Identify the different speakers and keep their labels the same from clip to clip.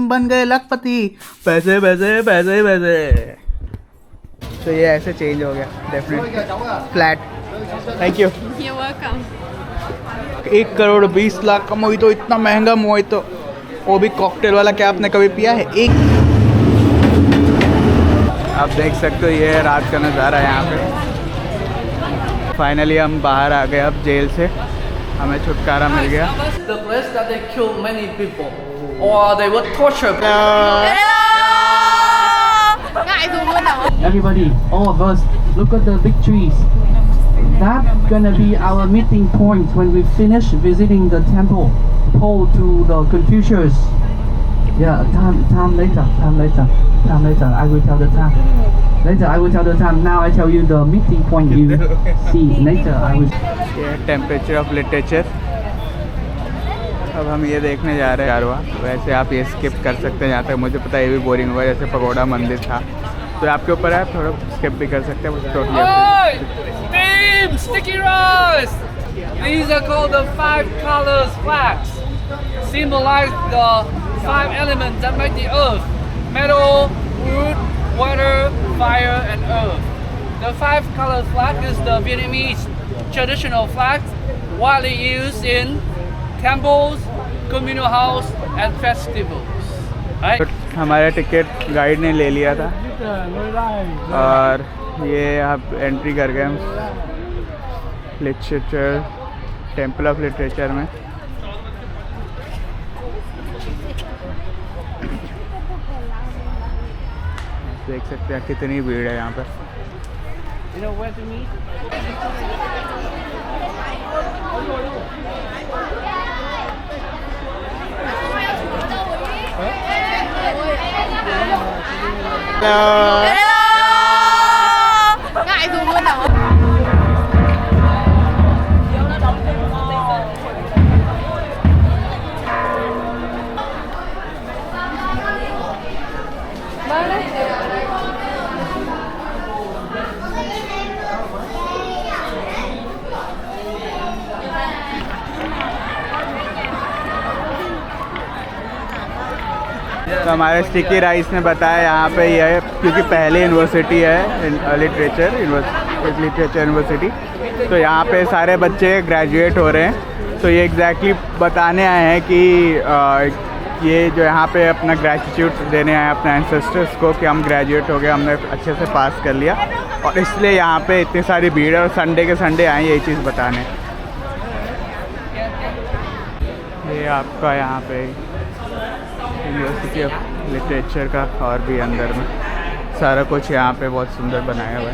Speaker 1: हम बन गए लखपति, पैसे पैसे पैसे पैसे। तो ये ऐसे चेंज हो गया definitely. Flat, thank you.
Speaker 2: You're welcome.
Speaker 1: 1 crore 20 lakh का मोहितो, इतना महंगा मोहितो, वो भी कॉकटेल वाला। क्या आपने कभी पिया है? आप देख सकते हो ये है रात का नज़ारा यहाँ पे। फाइनली हम बाहर आ गए अब जेल से, हमें छुटकारा मिल गया।
Speaker 3: The place that they killed many people or they were tortured.
Speaker 4: Everybody, all of us, look at the big trees. That's gonna be our meeting point when we finish visiting the temple, pole to the Confucius. Yeah, time later. I will tell the time. Later, I will tell the time. Now I tell you the meeting point. You see later. I will.
Speaker 1: ये temperature of literature. अब हम ये देखने जा रहे हैं कारवा। वैसे आप ये स्किप कर सकते हैं, जहाँ तक मुझे पता है ये भी बोरिंग हुआ, जैसे पगोड़ा मंदिर था, तो आपके ऊपर है, थोड़ा स्किप भी कर सकते हैं।
Speaker 3: Steam sticky rice. These are called the 5 colors flags. Symbolize the 5 elements that make the earth: metal, wood, water, fire, and earth. The 5 colors flag is the Vietnamese traditional flag, widely used in temples, communal house, and festivals. Right?
Speaker 1: तो हमारा ticket guide ने ले लिया था और ये आप entry कर गए हम लिटरेचर, टेम्पल ऑफ लिटरेचर में। देख सकते हैं कितनी भीड़ है यहाँ पर।
Speaker 3: You know where to meet?
Speaker 2: Ngại dùng luôn hả?
Speaker 1: तो हमारे स्टिकी राइस ने बताया यहाँ पे ये है, क्योंकि पहले यूनिवर्सिटी है लिटरेचर यूनिवर्सिटी, तो यहाँ पे सारे बच्चे ग्रेजुएट हो रहे हैं। तो ये एग्जैक्टली बताने आए हैं कि ये जो यहाँ पे अपना ग्रेटिट्यूड देने आए अपने एंसेस्टर्स को कि हम ग्रेजुएट हो गए, हमने अच्छे से पास कर लिया, और इसलिए यहाँ पे इतनी सारी भीड़ है और संडे के संडे आए यही चीज़ बताने। ये आपका यहाँ पे यूनिवर्सिटी ऑफ लिटरेचर का, और भी अंदर में सारा कुछ यहाँ पे बहुत सुंदर बनाया हुआ है।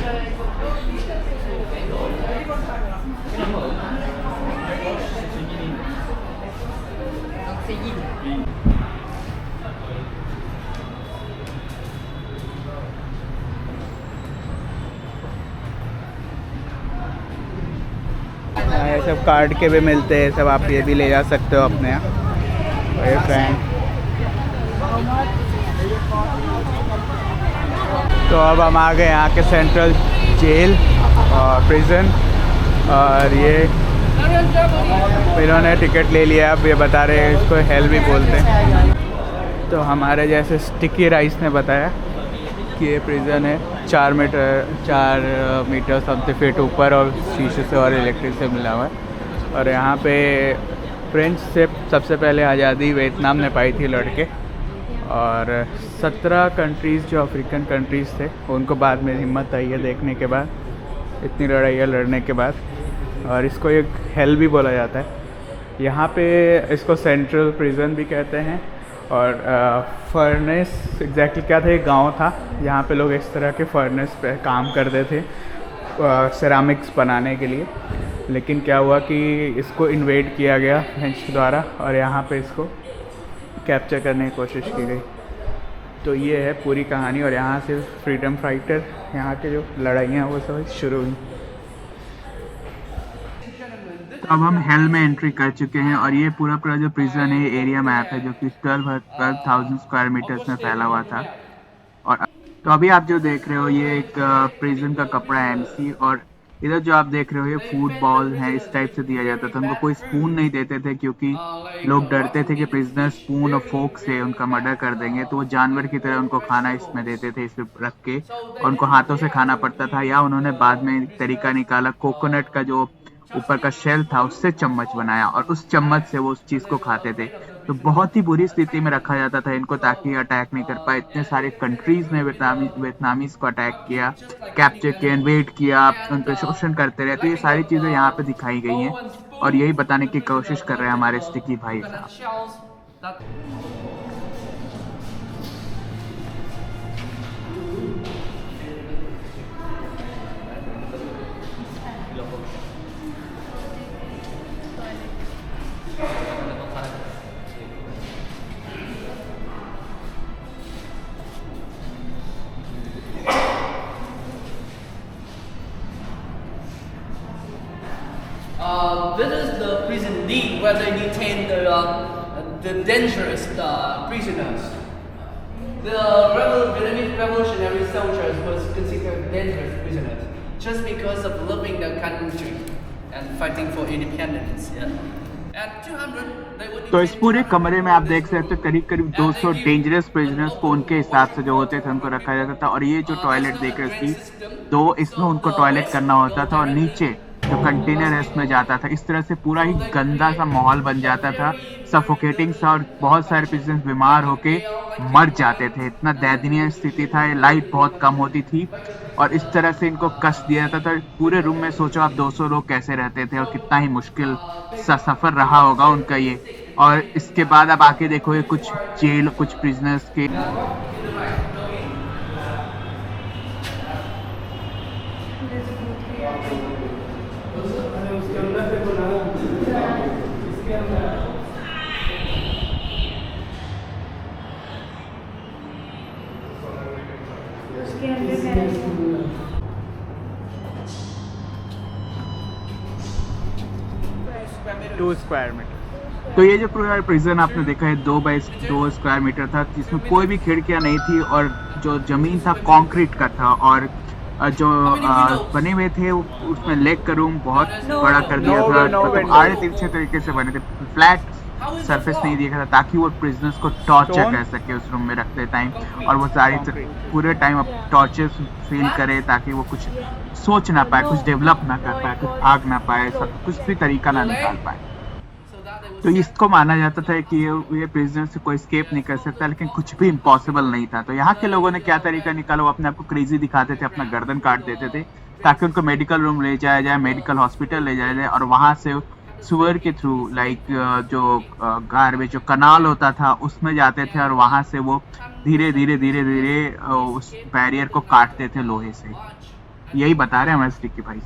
Speaker 1: ये सब कार्ड के भी मिलते हैं, सब आप ये भी ले जा सकते हो अपने यहाँ। ये फ्रेंड, तो अब हम आ गए यहाँ के सेंट्रल जेल और प्रिजन, और ये इन्होंने टिकट ले लिया। अब ये बता रहे हैं इसको हेल भी बोलते हैं। तो हमारे जैसे स्टिकी राइस ने बताया कि ये प्रिजन है 4 मीटर समथिंग फीट ऊपर, और शीशे से और इलेक्ट्रिक से मिला हुआ है। और यहाँ पे फ्रेंच से सबसे पहले आज़ादी वियतनाम ने पाई थी लड़के, और 17 कंट्रीज़ जो अफ्रीकन कंट्रीज़ थे उनको बाद में हिम्मत आई है देखने के बाद, इतनी लड़ाइयाँ लड़ने के बाद। और इसको एक हेल भी बोला जाता है। यहाँ पे इसको सेंट्रल प्रिजन भी कहते हैं। और फर्नेस एग्जैक्टली क्या था, एक गांव था जहाँ पे लोग इस तरह के फर्नेस पे काम करते थे सिरामिक्स बनाने के लिए। लेकिन क्या हुआ कि इसको इन्वेड किया गया फ्रेंच द्वारा, और यहाँ पे इसको कैप्चर करने की कोशिश की गई। तो ये है पूरी कहानी, और यहाँ से फ्रीडम फाइटर, यहाँ के जो लड़ाइयाँ वो सब शुरू हुई। तो अब हम हेल में एंट्री कर चुके हैं, और ये पूरा जो प्रिजन है एरिया मैप है जो कि 12,000 स्क्वायर मीटर्स में फैला हुआ था। और तो अभी आप जो देख रहे हो ये एक प्रिजन का कपड़ा है MC, और इधर जो आप देख रहे हो ये फूड बॉल है, इस टाइप से दिया जाता था उनको। कोई स्पून नहीं देते थे क्योंकि लोग डरते थे कि प्रिजनर स्पून और फोक से उनका मर्डर कर देंगे, तो वो जानवर की तरह उनको खाना इसमें देते थे, इसमें रख के, और उनको हाथों से खाना पड़ता था। या उन्होंने बाद में एक तरीका निकाला, कोकोनट का जो ऊपर का शेल था उससे चम्मच बनाया और उस चम्मच से वो उस चीज को खाते थे। तो बहुत ही बुरी स्थिति में रखा जाता था इनको ताकि अटैक नहीं कर पाए। इतने सारे कंट्रीज ने वियतनामीज को अटैक किया, कैप्चर किया, इन्वेड किया, उन पर शोषण करते रहे। तो ये सारी चीजें यहाँ पे दिखाई गई हैं और यही बताने की कोशिश कर रहे हैं हमारे स्टिकी भाई साहब।
Speaker 3: This is the prison D where they detain the dangerous prisoners. The Vietnamese revolutionary soldiers was considered dangerous prisoners just because of loving their country and fighting for independence. Yeah. And 200 they would.
Speaker 1: तो इस पूरे कमरे में आप देख सकते हो करीब करीब 200 डेंजरस प्रिजनर्स को उनके हिसाब से जो होते थे उनको रखा जाता था। और ये जो टॉयलेट देख रहे हो इसकी दो, इसमें उनको टॉयलेट करना होता था और नीचे जो कंटेनर है उसमें जाता था। इस तरह से पूरा ही गंदा सा माहौल बन जाता था, सफोकेटिंग सा, और बहुत सारे पेशेंट्स बीमार होके मर जाते थे। इतना दयनीय स्थिति था, लाइट बहुत कम होती थी और इस तरह से इनको कष्ट दिया जाता था। पूरे रूम में सोचो आप 200 लोग कैसे रहते थे और कितना ही मुश्किल सा सफर रहा होगा उनका ये। और इसके बाद अब आके देखोगे कुछ जेल, कुछ प्रिजनर्स के टू स्क्वायर मीटर। तो ये जो पूरा प्रिजन आपने देखा है 2 बाई 2 स्क्वायर मीटर था, जिसमें कोई भी खिड़कियां नहीं थी और जो जमीन था कंक्रीट का था और जो बने हुए थे उसमें लेग का रूम बहुत बड़ा कर दिया था। मतलब आड़े तिरछे तरीके से बने थे, फ्लैट सरफेस नहीं दिया था ताकि वो प्रिजनर्स को टॉर्चर कर सके उस रूम में रखते टाइम, और वो सारी पूरे टाइम अब टॉर्चर फील करे ताकि वो कुछ सोच ना पाए, कुछ डेवलप ना कर पाए, कुछ भाग ना पाए, कुछ भी तरीका ना निकाल पाए। तो इसको माना जाता था कि ये प्रिजनर से कोई स्केप नहीं कर सकता, लेकिन कुछ भी इम्पॉसिबल नहीं था। तो यहाँ के लोगों ने क्या तरीका निकाला, वो अपने आप को क्रेजी दिखाते थे, अपना गर्दन काट देते थे ताकि उनको मेडिकल रूम ले जाया जाए, मेडिकल हॉस्पिटल ले जाया जाए, और वहाँ से सुअर के थ्रू लाइक जो गार्बेज जो कनाल होता था उसमें जाते थे और वहाँ से वो धीरे धीरे धीरे धीरे उस बैरियर को काटते थे लोहे से। यही बता रहे हैं हमारे स्टिकी भाई।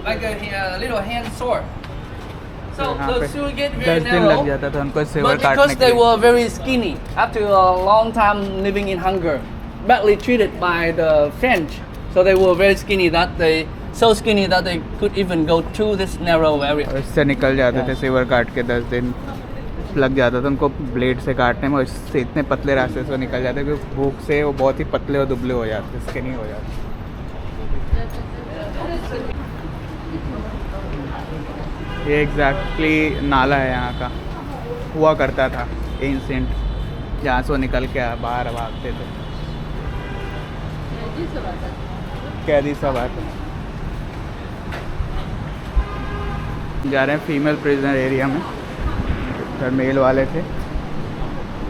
Speaker 3: Like a little hand sword. So
Speaker 1: यहाँ
Speaker 3: the
Speaker 1: पे
Speaker 3: sewer gate
Speaker 1: 10
Speaker 3: very
Speaker 1: दिन लग
Speaker 3: narrow,
Speaker 1: जाता था उनको सेवर
Speaker 3: but
Speaker 1: काटने
Speaker 3: because
Speaker 1: के
Speaker 3: they
Speaker 1: लिए।
Speaker 3: were very skinny after a long time living in hunger, badly treated by the French, so they were very skinny that they could even go through this narrow area.
Speaker 1: और इससे निकल जाते थे saver काट के, 10 दिन लग जाता था उनको ब्लेड से काटने में, और इससे इतने पतले रास्ते से निकल जाते कि भूख से वो बहुत ही पतले और दुबले हो जाते, स्किनी हो जाते। ये एग्जैक्टली नाला है यहाँ का, हुआ करता था एंसेंट, जहाँ से वो निकल के बाहर भागते थे, कैदी सब आते। जा रहे हैं फीमेल प्रिजनर एरिया में, इधर मेल वाले थे।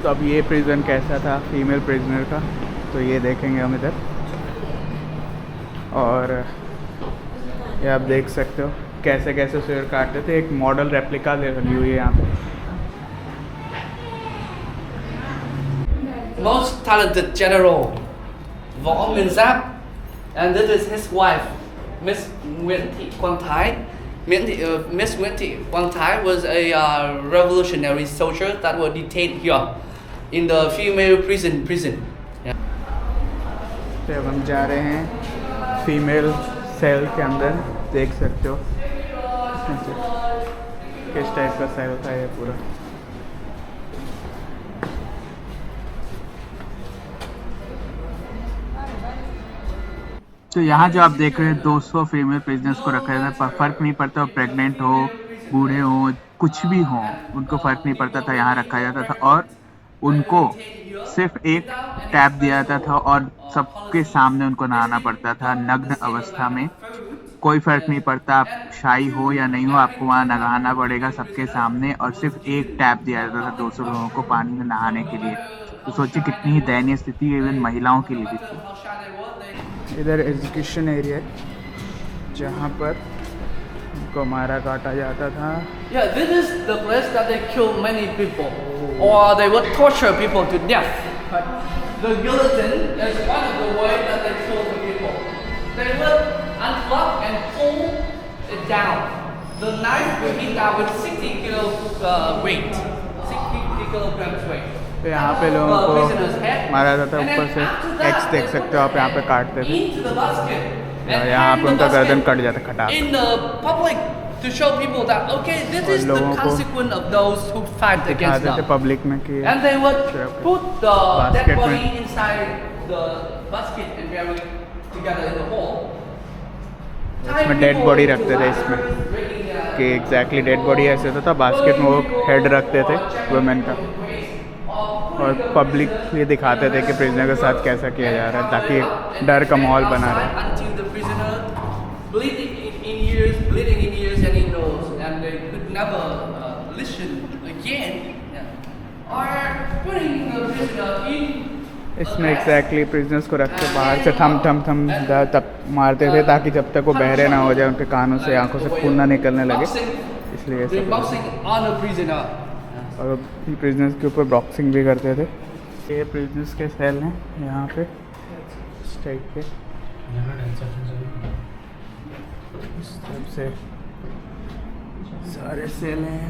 Speaker 1: तो अब ये प्रिजन कैसा था फीमेल प्रिजनर का, तो ये देखेंगे हम इधर। और ये आप देख सकते हो कैसे कैसे शेर काटते थे। एक मॉडल रेप्लिका लगी हुई है यहाँ पे।
Speaker 3: Most talented general, Võ Nguyên Giáp, and this is his wife, Miss Nguyễn Thị Quang Thái. Miss Nguyễn Thị Quang Thái was a revolutionary soldier that was detained here in the female prison. Yeah.
Speaker 1: तो अब हम जा रहे हैं female cell के अंदर, देख सकते हो किस टाइप का सेल था ये पूरा। तो यहाँ जो आप देख रहे हैं 200 फीमेल प्रिजनर्स को रखा जाता है। फ़र्क नहीं पड़ता वो प्रेग्नेंट हो, बूढ़े हो, कुछ भी हो, उनको फ़र्क नहीं पड़ता था, यहाँ रखा जाता था। और उनको सिर्फ एक टैप दिया जाता था और सबके सामने उनको नहाना पड़ता था नग्न अवस्था में। कोई फ़र्क नहीं पड़ता आप शाही हो या नहीं हो, आपको वहाँ नहाना पड़ेगा सबके सामने। और सिर्फ एक टैप दिया जाता था 200 लोगों को पानी में नहाने के लिए। तो सोचिए कितनी ही दयनीय स्थिति इवन महिलाओं के लिए भी थी। इधर एजुकेशन एरिया है जहाँ पर उनको मारा काटा जाता था।
Speaker 3: Yeah, this is the place that they kill many people, or they would torture people to death. The guillotine is one of the ways that they kill the people. They would unplug and pull it down. The knife will be down with 60 kilo weight, 60 kilograms weight.
Speaker 1: तो यहाँ पे लोगों को मारा जाता है। ऊपर से एक्स देख सकते हो आप, यहाँ पे काटते थे और यहाँ पे उनका गर्दन कट जाता खटाक।
Speaker 3: In the public to show people that okay, this is the consequence of those who fight against them.
Speaker 1: Public में कि
Speaker 3: And they would put the dead body inside the basket and bury it together in the hole.
Speaker 1: इसमें dead body रखते थे इसमें कि exactly dead body ऐसे होता था। बास्केट में वो हेड रखते थे वुमेन का और पब्लिक ये दिखाते थे कि प्रिजनर के साथ कैसा किया जा रहा है ताकि डर का माहौल बना रहे। इसमें एग्जैक्टली प्रिजनर्स को रख के बाहर से थम थम थम तब मारते थे ताकि जब तक वो बहरे ना हो जाए, उनके कानों से आंखों से खून ना निकलने लगे, इसलिए और प्रिजनर्स के ऊपर बॉक्सिंग भी करते थे। ये प्रिजनर्स के सेल हैं यहाँ पे इस टाइप के, इस टाइप से सारे सेल हैं।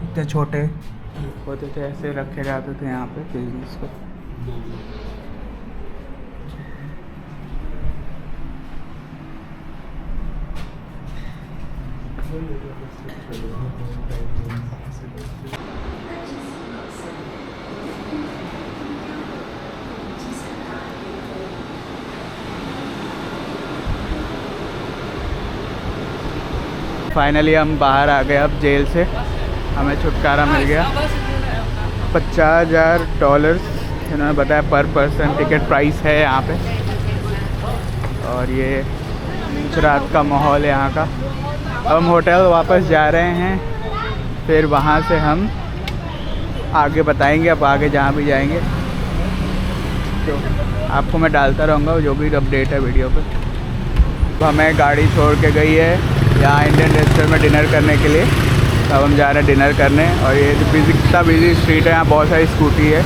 Speaker 1: इतने छोटे होते थे, ऐसे रखे जाते थे यहाँ पे प्रिजनर्स को। फाइनली हम बाहर आ गए अब जेल से, हमें छुटकारा मिल गया। $50,000 इन्होंने बताया पर पर्सन टिकट प्राइस है यहाँ पे। और ये रात का माहौल है यहाँ का। अब हम होटल वापस जा रहे हैं, फिर वहाँ से हम आगे बताएंगे। अब आगे जहाँ भी जाएंगे तो आपको मैं डालता रहूँगा जो भी अपडेट है वीडियो पे। तो हमें गाड़ी छोड़ के गई है यहाँ इंडियन रेस्टोरेंट में डिनर करने के लिए। तो अब हम जा रहे हैं डिनर करने। और ये कितना बिजी स्ट्रीट है, यहाँ बहुत सारी स्कूटी है।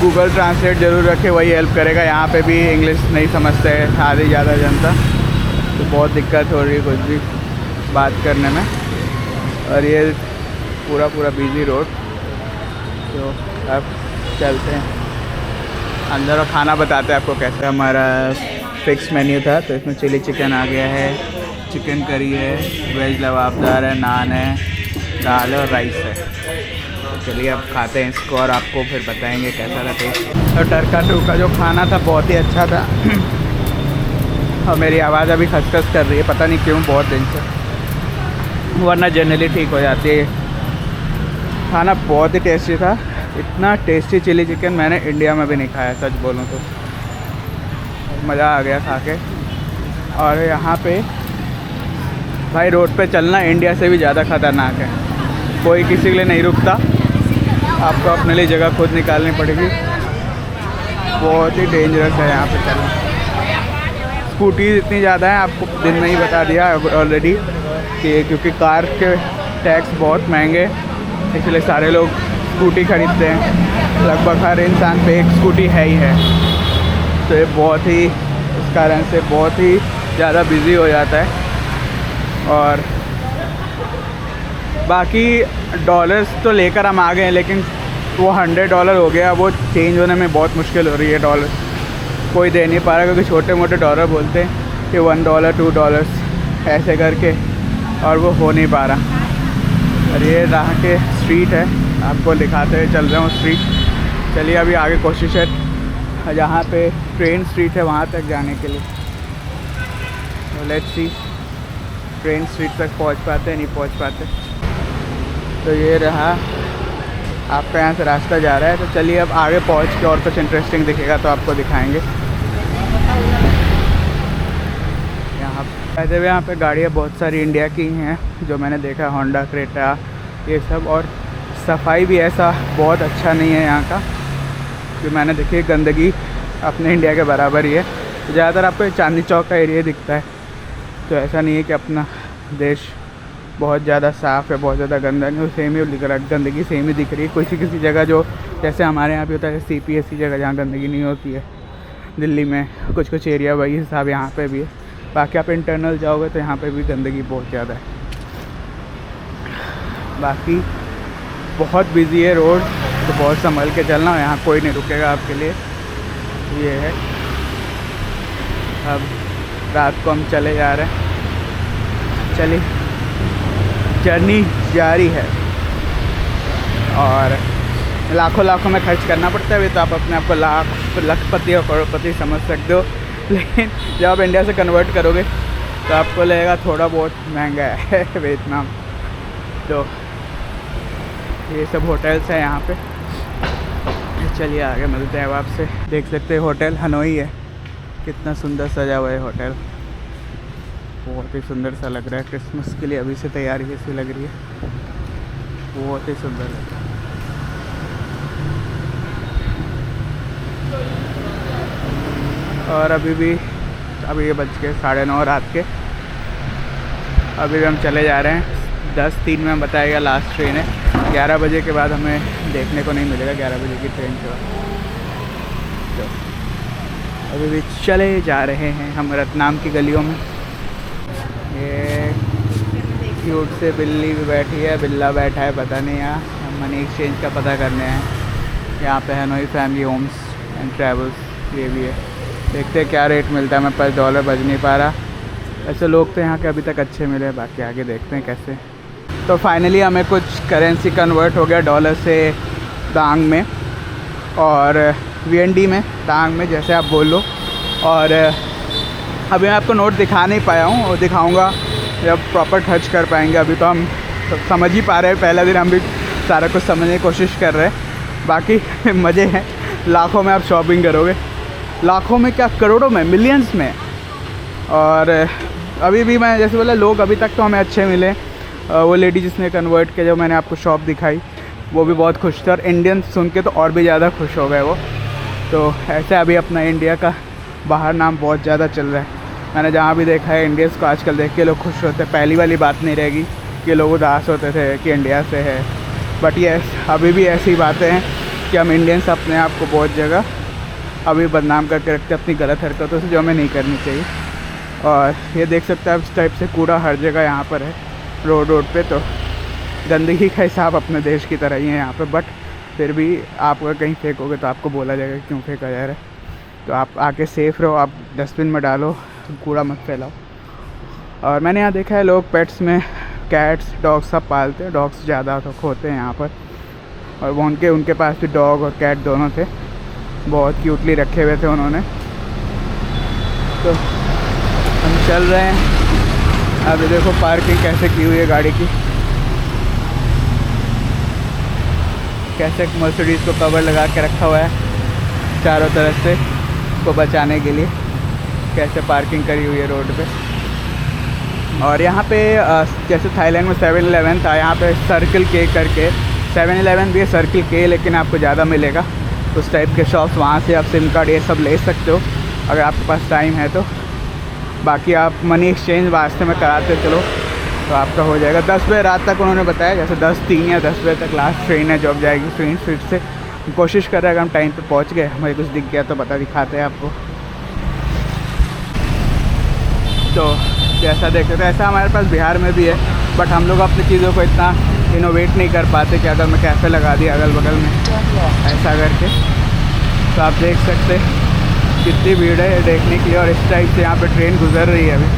Speaker 1: गूगल ट्रांसलेट ज़रूर रखे, वही हेल्प करेगा। यहाँ पे भी इंग्लिश नहीं समझते हैं आधी ज़्यादा जनता, तो बहुत दिक्कत हो रही है कुछ भी बात करने में। और ये पूरा बिजी रोड। तो अब चलते हैं अंदर और खाना बताते हैं आपको कैसे। हमारा फिक्स मेन्यू था, तो इसमें चिली चिकन आ गया है, चिकन करी है, वेज लबाबदार है, नान है, दाल है और राइस है। तो चलिए अब खाते हैं इसको और आपको फिर बताएंगे कैसा था टेस्ट। तो टरका टू का जो खाना था बहुत ही अच्छा था। और मेरी आवाज़ अभी खसखस कर रही है, पता नहीं क्यों, बहुत दिन से, वरना जनरली ठीक हो जाती है। खाना बहुत ही टेस्टी था। इतना टेस्टी चिली चिकन मैंने इंडिया में भी नहीं खाया, सच बोलूँ तो। मज़ा आ गया खा के। और यहाँ पे भाई रोड पे चलना इंडिया से भी ज़्यादा ख़तरनाक है। कोई किसी के लिए नहीं रुकता, आपको अपने लिए जगह खुद निकालनी पड़ेगी। बहुत ही डेंजरस है यहाँ पे चलना। स्कूटीज़ इतनी ज़्यादा हैं, आपको दिन में ही बता दिया ऑलरेडी कि क्योंकि कार के टैक्स बहुत महंगे, इसलिए सारे लोग स्कूटी ख़रीदते हैं। लगभग हर इंसान पे एक स्कूटी है ही है। तो ये बहुत ही इस कारण से बहुत ही ज़्यादा बिज़ी हो जाता है। और बाकी डॉलर्स तो लेकर हम आ गए हैं, लेकिन वो $100 हो गया, वो चेंज होने में बहुत मुश्किल हो रही है। डॉलर कोई दे नहीं पा रहा क्योंकि छोटे मोटे डॉलर बोलते हैं कि $1 $2 ऐसे करके, और वो हो नहीं पा रहा। और ये राह के स्ट्रीट है, आपको दिखाते हुए चल रहा हूँ स्ट्रीट। चलिए अभी आगे कोशिश है जहाँ पे ट्रेन स्ट्रीट है वहाँ तक जाने के लिए। लेट्स सी ट्रेन स्ट्रीट तक पहुंच पाते नहीं पहुंच पाते। तो ये रहा आपका यहाँ से रास्ता जा रहा है। तो चलिए अब आगे पहुंच के और कुछ इंटरेस्टिंग दिखेगा तो आपको दिखाएंगे। यहाँ पे गाड़ियाँ बहुत सारी इंडिया की हैं जो मैंने देखा, होंडा क्रेटा ये सब। और सफाई भी ऐसा बहुत अच्छा नहीं है यहाँ का, जो मैंने देखी गंदगी अपने इंडिया के बराबर ही है। ज़्यादातर आपको चांदनी चौक का एरिया दिखता है, तो ऐसा नहीं है कि अपना देश बहुत ज़्यादा साफ़ है, बहुत ज़्यादा गंदा नहीं। सेम ही दिख रहा है, गंदगी सेम ही दिख रही है। किसी किसी जगह जो जैसे हमारे यहाँ पे होता है CP ऐसी जगह जहाँ गंदगी नहीं होती है, दिल्ली में कुछ एरिया वही हिसाब यहाँ पे भी है। बाकी आप इंटरनल जाओगे तो यहाँ पे भी गंदगी बहुत ज़्यादा है। बाकी बहुत बिजी है रोड, तो बहुत संभल के चलना, यहाँ कोई नहीं रुकेगा आपके लिए। ये है, अब रात को हम चले जा रहे हैं। चलिए जर्नी जारी है। और लाखों में खर्च करना पड़ता है, तो आप अपने आप को लखपति और करोड़पति समझ सकते हो। लेकिन जब आप इंडिया से कन्वर्ट करोगे तो आपको लगेगा थोड़ा बहुत महंगा है वियतनाम। तो ये सब होटल्स हैं यहाँ पे। चलिए आगे मिलते हैं अब आपसे। देख सकते हैं होटल हनोई है, कितना सुंदर सजा हुआ है होटल, बहुत ही सुंदर सा लग रहा है। क्रिसमस के लिए अभी से तैयारी ऐसी लग रही है, बहुत ही सुंदर लग रहा है। और अभी ये बज के 9:30 रात के। अभी भी हम चले जा रहे हैं। 10:03 में बताएगा लास्ट ट्रेन है। 11 बजे के बाद हमें देखने को नहीं मिलेगा, 11 बजे की ट्रेन के बाद। तो अभी भी चले जा रहे हैं हम रतनाम की गलियों में। ये क्यूट से बिल्ली भी बैठी है, बिल्ला बैठा है, पता नहीं। यहाँ हम मनी एक्सचेंज का पता करने हैं। यहाँ पे Hanoi family homes and travels ये भी है। देखते हैं क्या रेट मिलता है। मेरे पास डॉलर बज नहीं पा रहा। ऐसे लोग तो यहाँ के अभी तक अच्छे मिले, बाकी आगे देखते हैं कैसे। तो फाइनली हमें कुछ करेंसी कन्वर्ट हो गया डॉलर से दांग में और VND में, दांग में जैसे आप बोल लो। और अभी मैं आपको नोट दिखा नहीं पाया हूँ, और दिखाऊंगा जब प्रॉपर खर्च कर पाएंगे। अभी तो हम समझ ही पा रहे हैं, पहला दिन हम भी सारा कुछ समझने की कोशिश कर रहे हैं। बाकी मज़े हैं। लाखों में आप शॉपिंग करोगे, लाखों में क्या करोड़ों में, मिलियंस में। और अभी भी मैं जैसे बोला, लोग अभी तक तो हमें अच्छे मिले। वो लेडी जिसने कन्वर्ट किया, जो मैंने आपको शॉप दिखाई, वो भी बहुत खुश थे। और इंडियन सुन के तो और भी ज़्यादा खुश हो गए वो। तो ऐसे अभी अपना इंडिया का बाहर नाम बहुत ज़्यादा चल रहा है। मैंने जहाँ भी देखा है इंडियंस को आजकल देख के लोग खुश होते हैं। पहली वाली बात नहीं रहेगी कि लोग उदास होते थे कि इंडिया से है, बट ये अभी भी ऐसी बातें हैं कि हम इंडियंस अपने आप को बहुत जगह अभी बदनाम करके रखते हैं अपनी गलत हरकतों से, जो हमें नहीं करनी चाहिए। और ये देख सकते हैं आप, इस टाइप से कूड़ा हर जगह यहाँ पर है, रोड पे। तो गंदगी का हिसाब अपने देश की तरह ही है यहाँ पे, बट फिर भी आप अगर कहीं फेंकोगे तो आपको बोला जाएगा क्यों फेंका जा रहा है। तो आप आके सेफ़ रहो, आप डस्टबिन में डालो, कूड़ा मत फैलाओ। और मैंने यहाँ देखा है लोग पेट्स में कैट्स डॉग्स सब पालते हैं। डॉग्स ज़्यादा तो होते हैं यहाँ पर, और वो उनके पास भी डॉग और कैट दोनों थे, बहुत क्यूटली रखे हुए थे उन्होंने। तो हम चल रहे हैं। अब देखो पार्किंग कैसे की हुई है गाड़ी की, कैसे मर्सिडीज़ को कवर लगा के रखा हुआ है चारों तरफ से को बचाने के लिए, कैसे पार्किंग करी हुई है रोड पे। और यहाँ पे जैसे थाईलैंड में 7-Eleven था, यहाँ पे सर्किल के करके 7-Eleven भी है, सर्किल के, लेकिन आपको ज़्यादा मिलेगा उस टाइप के शॉप्स। वहाँ से आप सिम कार्ड ये सब ले सकते हो अगर आपके पास टाइम है तो। बाकी आप मनी एक्सचेंज वास्ते में कराते चलो तो आपका हो जाएगा। 10 बजे रात तक उन्होंने बताया, जैसे 10:03 या 10 बजे तक लास्ट ट्रेन है जो अब जाएगी ट्रेन स्ट्रीट से। कोशिश कर रहे हैं अगर हम टाइम पे पहुंच गए, हमें कुछ दिख गया तो दिखाते हैं आपको। तो जैसा देखते थे ऐसा हमारे पास बिहार में भी है, बट हम लोग अपनी चीज़ों को इतना इनोवेट नहीं कर पाते कि अगर मैं कैफ़े लगा दिया अगल बगल में ऐसा करके। तो आप देख सकते कितनी भीड़ है देखने के लिए, और इस टाइप से यहाँ पे ट्रेन गुजर रही है अभी।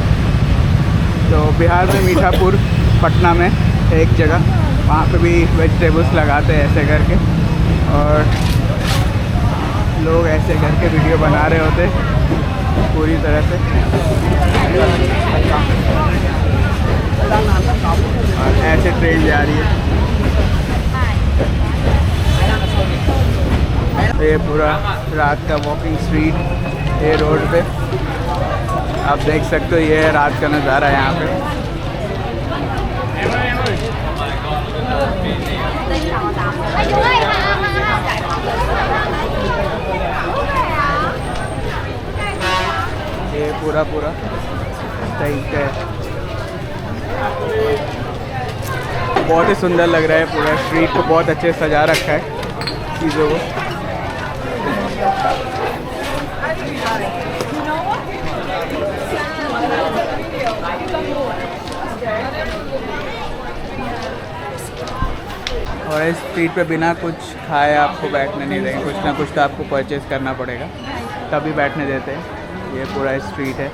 Speaker 1: तो बिहार में मीठापुर पटना में एक जगह, वहाँ पे भी वेजिटेबल्स लगाते हैं ऐसे करके, और लोग ऐसे करके वीडियो बना रहे होते। पूरी तरह से। और ऐसे ट्रेन जा रही है। ये पूरा रात का वॉकिंग स्ट्रीट ये रोड पे आप देख सकते हो। ये है रात का नज़ारा यहाँ पे। ये पूरा सही है। बहुत ही सुंदर लग रहा है। पूरा स्ट्रीट को बहुत अच्छे से सजा रखा है चीज़ों को। और इस स्ट्रीट पे बिना कुछ खाए आपको बैठने नहीं देंगे। कुछ ना कुछ तो आपको परचेज़ करना पड़ेगा तभी बैठने देते हैं। ये पूरा स्ट्रीट है।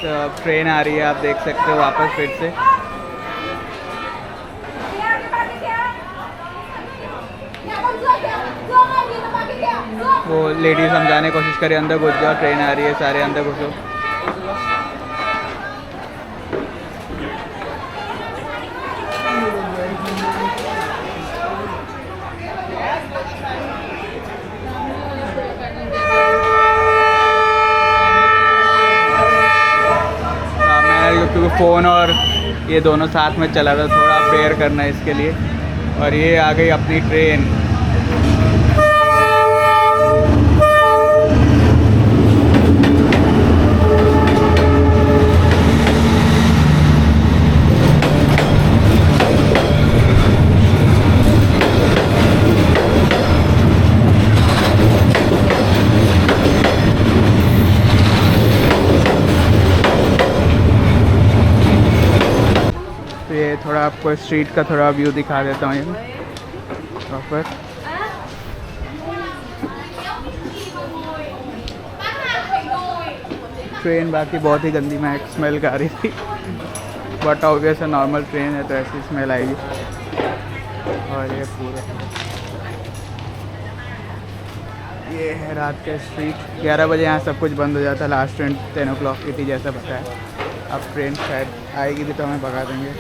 Speaker 1: तो अब ट्रेन आ रही है, आप देख सकते हो वापस फिर से। वो लेडी समझाने की कोशिश करे अंदर घुस जाओ, ट्रेन आ रही है, सारे अंदर घुसो। क्योंकि फ़ोन और ये दोनों साथ में चला था, थोड़ा बेयर करना है इसके लिए। और ये आ गई अपनी ट्रेन। ये थोड़ा आपको स्ट्रीट का थोड़ा व्यू दिखा देता हूँ। ये प्रॉपर ट्रेन बाकी बहुत ही गंदी मैं स्मेल आ रही थी, बट ऑब्वियस नॉर्मल ट्रेन है तो ऐसी स्मेल आएगी। और ये पूरा ये है रात का स्ट्रीट। 11 बजे यहाँ सब कुछ बंद हो जाता है। लास्ट ट्रेन 10 o'clock की थी जैसा बताया। अब ट्रेन शायद आएगी भी तो हमें भगा देंगे।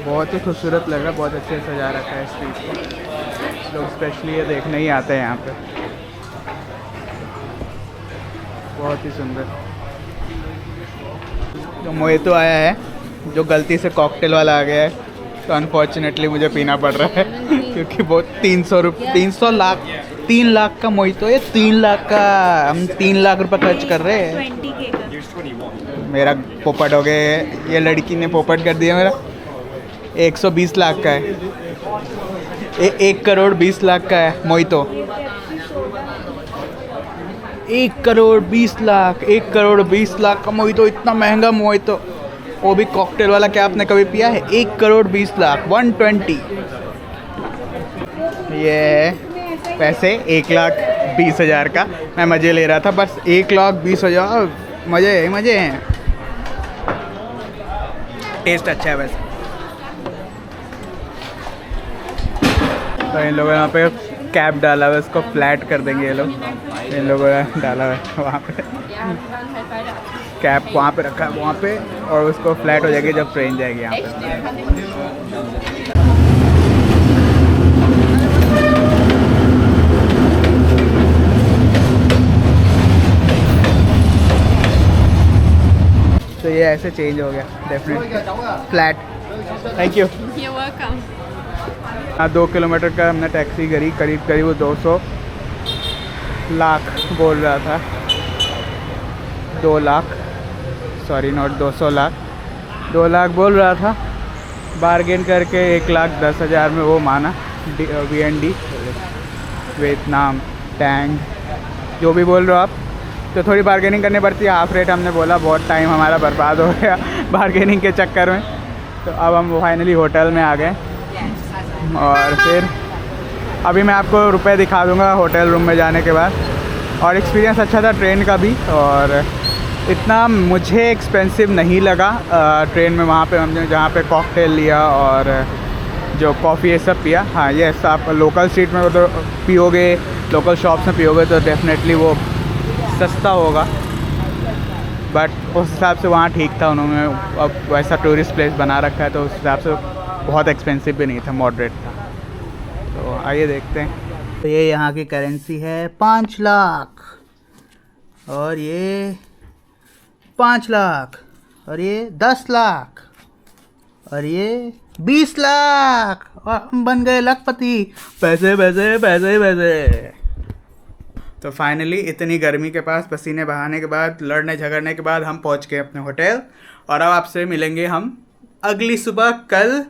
Speaker 1: बहुत ही खूबसूरत लग रहा है, बहुत अच्छे से सजा रखा है स्ट्रीट को। लोग स्पेशली ये देखने ही आते हैं यहाँ पे। बहुत ही सुंदर। जो मोहितो आया है, जो गलती से कॉकटेल वाला आ गया है, तो अनफॉर्चुनेटली मुझे पीना पड़ रहा है क्योंकि बहुत 3 लाख का मोहितो है। 3 लाख का हम 3 लाख रुपए खर्च कर रहे हैं। मेरा पोपट हो गया। ये लड़की ने पोपट कर दिया मेरा। 120 लाख का है। 1 करोड़ 20 लाख का है मोहितो। 1 करोड़ 20 लाख 1 करोड़ 20 लाख का मोहितो। इतना महंगा मोहितो, वो भी कॉकटेल वाला। क्या आपने कभी पिया है? 1 करोड़ 20 लाख 120। ये है पैसे 1,20,000 का। मैं मज़े ले रहा था बस। 1,20,000 मज़े हैं। टेस्ट अच्छा है वैसे। तो इन लोगों ने यहाँ पे कैप डाला हुआ है, उसको फ्लैट कर देंगे ये लोग। इन लोगों ने डाला हुआ है वहाँ पे कैप, वहाँ पे रखा है वहाँ पे, और उसको फ्लैट हो जाएगी जब ट्रेन जाएगी यहाँ पे। तो ये ऐसे चेंज हो गया definitely flat. Thank you.
Speaker 2: You're welcome.
Speaker 1: 2 kilometre का हमने टैक्सी करी। करीब वो 200 लाख बोल रहा था। 2 लाख, सॉरी नॉट 200 लाख, 2 लाख बोल रहा था। बार्गेन करके 1,10,000 में वो माना। VND वियतनाम टैंग जो भी बोल रहे हो आप, तो थोड़ी बार्गेनिंग करनी पड़ती है। हाफ रेट हमने बोला, बहुत टाइम हमारा बर्बाद हो गया बार्गेनिंग के चक्कर में। तो अब हम फाइनली होटल में आ गए। और फिर अभी मैं आपको रुपए दिखा दूंगा होटल रूम में जाने के बाद। और एक्सपीरियंस अच्छा था ट्रेन का भी, और इतना मुझे एक्सपेंसिव नहीं लगा ट्रेन में। वहाँ पे हमने जहाँ पे कॉकटेल लिया और जो कॉफ़ी ये सब पिया। हाँ यस, आप लोकल स्ट्रीट में तो पियोगे, लोकल शॉप्स में पियोगे तो डेफिनेटली वो सस्ता होगा, बट उस हिसाब से वहाँ ठीक था। उन्होंने अब वैसा टूरिस्ट प्लेस बना रखा है तो उस हिसाब से बहुत एक्सपेंसिव भी नहीं था, मॉडरेट था। तो आइए देखते हैं। तो ये यहाँ की करेंसी है 5 लाख, और ये 5 लाख, और ये 10 लाख, और ये 20 लाख, और हम बन गए लखपति। पैसे पैसे पैसे पैसे। तो फाइनली इतनी गर्मी के पास, पसीने बहाने के बाद, लड़ने झगड़ने के बाद हम पहुंच गए अपने होटल। और अब आपसे मिलेंगे हम अगली सुबह कल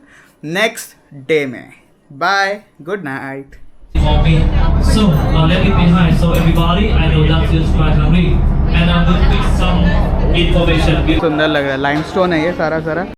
Speaker 1: नेक्स्ट डे में। Bye, good night.
Speaker 2: For me, so let it behind. So everybody, I know that is quite hungry, and I'm going to pick some information.
Speaker 1: सुंदर लग रहा है, लाइमस्टोन है ये सारा सारा।